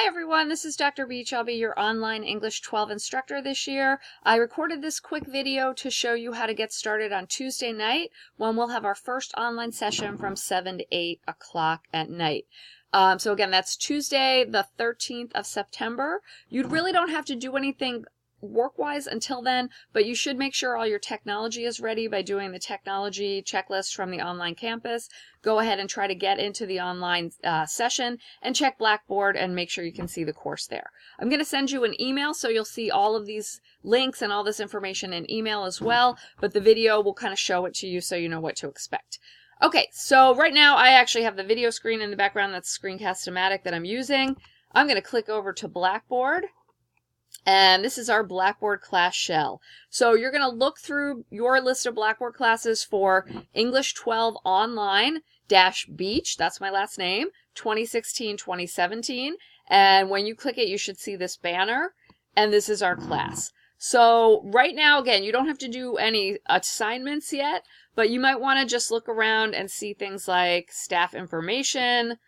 Hi everyone, this is Dr. Beach. I'll be your online English 12 instructor this year. I recorded this quick video to show you how to get started on Tuesday night when we'll have our first online session from 7 to 8 o'clock at night. So again, that's Tuesday, the 13th of September. You really don't have to do anything work-wise until then, but you should make sure all your technology is ready by doing the technology checklist from the online campus. Go ahead and try to get into the online session and check Blackboard and make sure you can see the course there. I'm going to send you an email so you'll see all of these links and all this information in email as well, but the video will kind of show it to you so you know what to expect. Okay, so right now I actually have the video screen in the background. That's Screencast-O-Matic that I'm using. I'm going to click over to Blackboard. And this is our Blackboard class shell. So you're going to look through your list of Blackboard classes for English 12 Online-Beach, that's my last name, 2016-2017. And when you click it, you should see this banner, and this is our class. So right now, again, you don't have to do any assignments yet, but you might want to just look around and see things like staff information,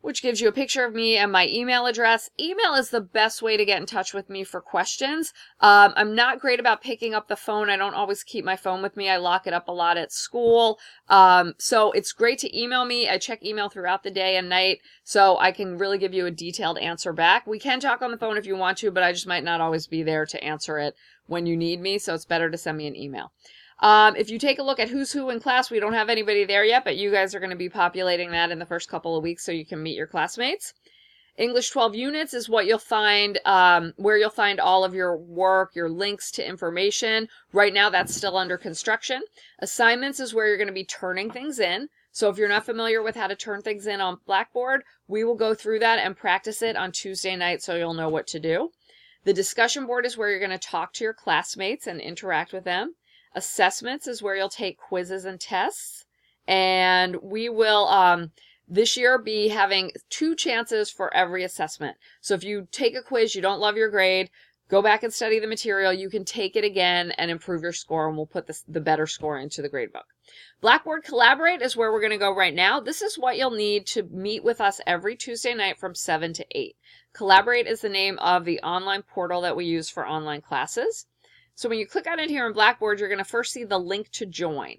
which gives you a picture of me and my email address. Email is the best way to get in touch with me for questions. I'm not great about picking up the phone. I don't always keep my phone with me. I lock it up a lot at school. So it's great to email me. I check email throughout the day and night, so I can really give you a detailed answer back. We can talk on the phone if you want to, but I just might not always be there to answer it when you need me, so it's better to send me an email. If you take a look at who's who in class, we don't have anybody there yet, but you guys are going to be populating that in the first couple of weeks so you can meet your classmates. English 12 units is what you'll find, where you'll find all of your work, your links to information. Right now, that's still under construction. Assignments is where you're going to be turning things in. So if you're not familiar with how to turn things in on Blackboard, we will go through that and practice it on Tuesday night so you'll know what to do. The discussion board is where you're going to talk to your classmates and interact with them. Assessments is where you'll take quizzes and tests, and we will this year be having 2 chances for every assessment. So if you take a quiz, you don't love your grade, go back and study the material. You can take it again and improve your score, and we'll put the better score into the grade book. Blackboard Collaborate is where we're going to go right now. This is what you'll need to meet with us every Tuesday night from 7 to 8. Collaborate is the name of the online portal that we use for online classes. So when you click on it here in Blackboard, you're going to first see the link to join.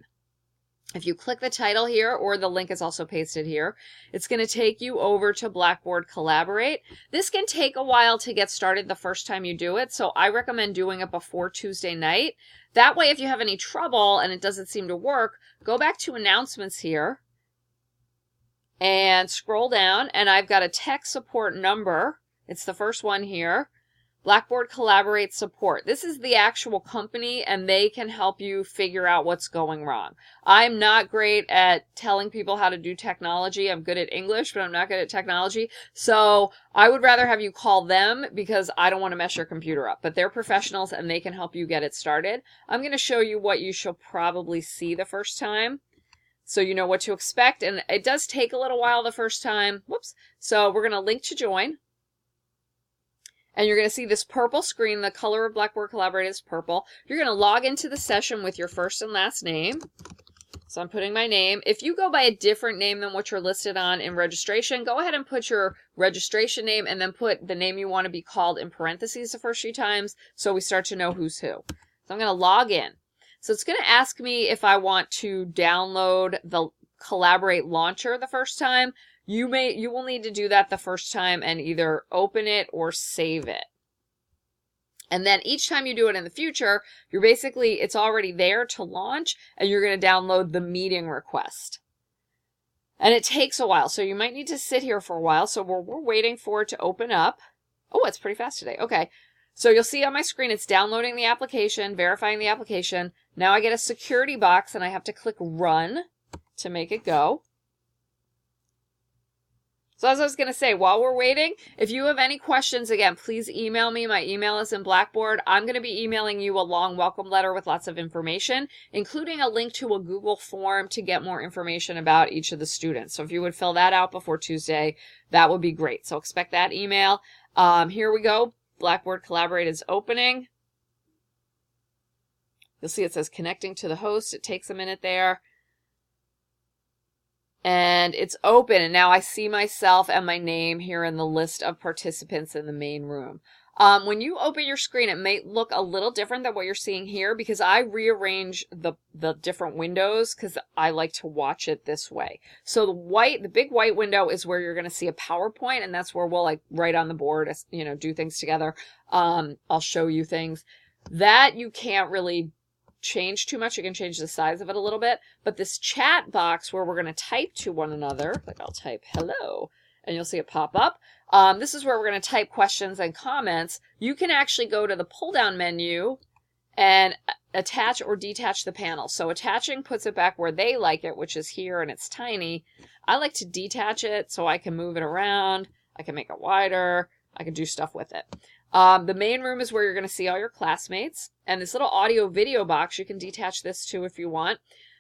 If you click the title here, or the link is also pasted here, it's going to take you over to Blackboard Collaborate. This can take a while to get started the first time you do it, so I recommend doing it before Tuesday night. That way, if you have any trouble and it doesn't seem to work, go back to announcements here and scroll down, and I've got a tech support number. It's the first one here. Blackboard Collaborate Support. This is the actual company, and they can help you figure out what's going wrong. I'm not great at telling people how to do technology. I'm good at English, but I'm not good at technology. So I would rather have you call them because I don't want to mess your computer up. But they're professionals, and they can help you get it started. I'm going to show you what you shall probably see the first time, so you know what to expect. And it does take a little while the first time. Whoops. So we're going to link to join. And you're going to see this purple screen. The color of Blackboard Collaborate is purple. You're going to log into the session with your first and last name. So I'm putting my name. If you go by a different name than what you're listed on in registration, go ahead and put your registration name and then put the name you want to be called in parentheses the first few times so we start to know who's who. So I'm going to log in. So it's going to ask me if I want to download the Collaborate launcher the first time. You will need to do that the first time and either open it or save it. And then each time you do it in the future, it's already there to launch, and you're going to download the meeting request. And it takes a while, so you might need to sit here for a while. So we're waiting for it to open up. Oh, it's pretty fast today. Okay. So you'll see on my screen, it's downloading the application, verifying the application. Now I get a security box, and I have to click Run to make it go. So as I was going to say, while we're waiting, if you have any questions, again, please email me. My email is in Blackboard. I'm going to be emailing you a long welcome letter with lots of information, including a link to a Google form to get more information about each of the students. So if you would fill that out before Tuesday, that would be great. So expect that email. Here we go. Blackboard Collaborate is opening. You'll see it says connecting to the host. It takes a minute there. And it's open, and now I see myself and my name here in the list of participants in the main room. When you open your screen, it may look a little different than what you're seeing here because I rearrange the different windows because I like to watch it this way. So the big white window is where you're going to see a PowerPoint, and that's where we'll like write on the board, you know, do things together. I'll show you things that you can't really change too much. You can change the size of it a little bit, but this chat box where we're going to type to one another, like I'll type hello, and you'll see it pop up. This is where we're going to type questions and comments. You can actually go to the pull down menu and attach or detach the panel. So attaching puts it back where they like it, which is here, and it's tiny. I like to detach it so I can move it around. I can make it wider. I can do stuff with it. The main room is where you're going to see all your classmates, and this little audio video box, you can detach this to if you want.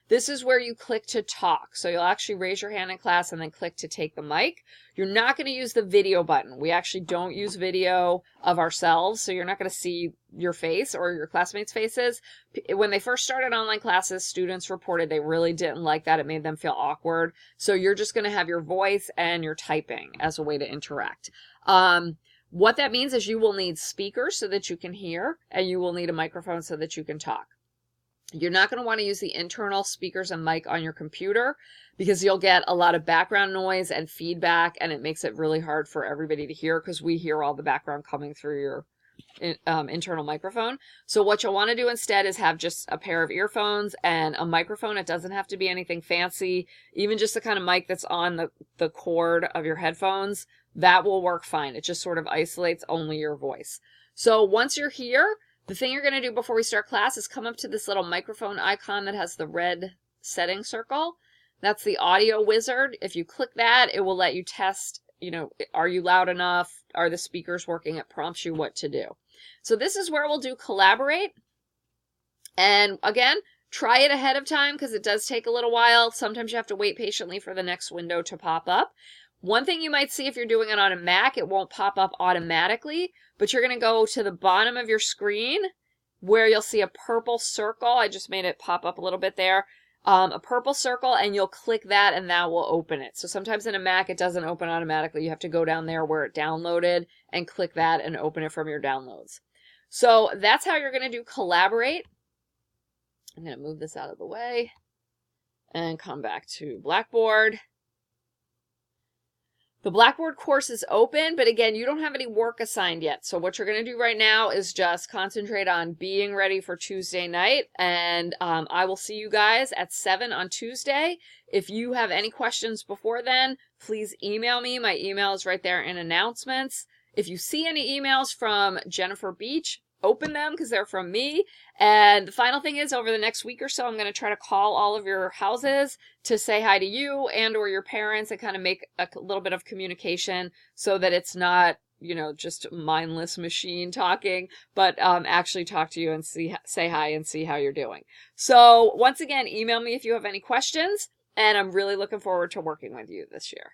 This is where you click to talk. So you'll actually raise your hand in class and then click to take the mic. You're not going to use the video button. We actually don't use video of ourselves, so you're not going to see your face or your classmates' faces. When they first started online classes, students reported they really didn't like that. It made them feel awkward. So you're just going to have your voice and your typing as a way to interact. What that means is you will need speakers so that you can hear, and you will need a microphone so that you can talk. You're not going to want to use the internal speakers and mic on your computer because you'll get a lot of background noise and feedback, and it makes it really hard for everybody to hear because we hear all the background coming through your internal microphone. So what you'll want to do instead is have just a pair of earphones and a microphone. It doesn't have to be anything fancy. Even just the kind of mic that's on the cord of your headphones, that will work fine. It just sort of isolates only your voice. So once you're here, the thing you're going to do before we start class is come up to this little microphone icon that has the red setting circle. That's the audio wizard. If you click that, it will let you test, you know, are you loud enough? Are the speakers working? It prompts you what to do. So this is where we'll do collaborate. And again, try it ahead of time because it does take a little while. Sometimes you have to wait patiently for the next window to pop up. One thing you might see if you're doing it on a Mac, it won't pop up automatically, but you're going to go to the bottom of your screen where you'll see a purple circle. I just made it pop up a little bit there. A purple circle, and you'll click that and that will open it. So sometimes in a Mac it doesn't open automatically. You have to go down there where it downloaded and click that and open it from your downloads. So that's how you're going to do collaborate. I'm going to move this out of the way and come back to Blackboard. The Blackboard course is open, but again, you don't have any work assigned yet. So what you're going to do right now is just concentrate on being ready for Tuesday night. And I will see you guys at 7 on Tuesday. If you have any questions before then, please email me. My email is right there in announcements. If you see any emails from Jennifer Beach, open them because they're from me. And the final thing is, over the next week or so, I'm going to try to call all of your houses to say hi to you and or your parents and kind of make a little bit of communication so that it's not, you know, just mindless machine talking, but actually talk to you and say hi and see how you're doing. So once again, email me if you have any questions, and I'm really looking forward to working with you this year.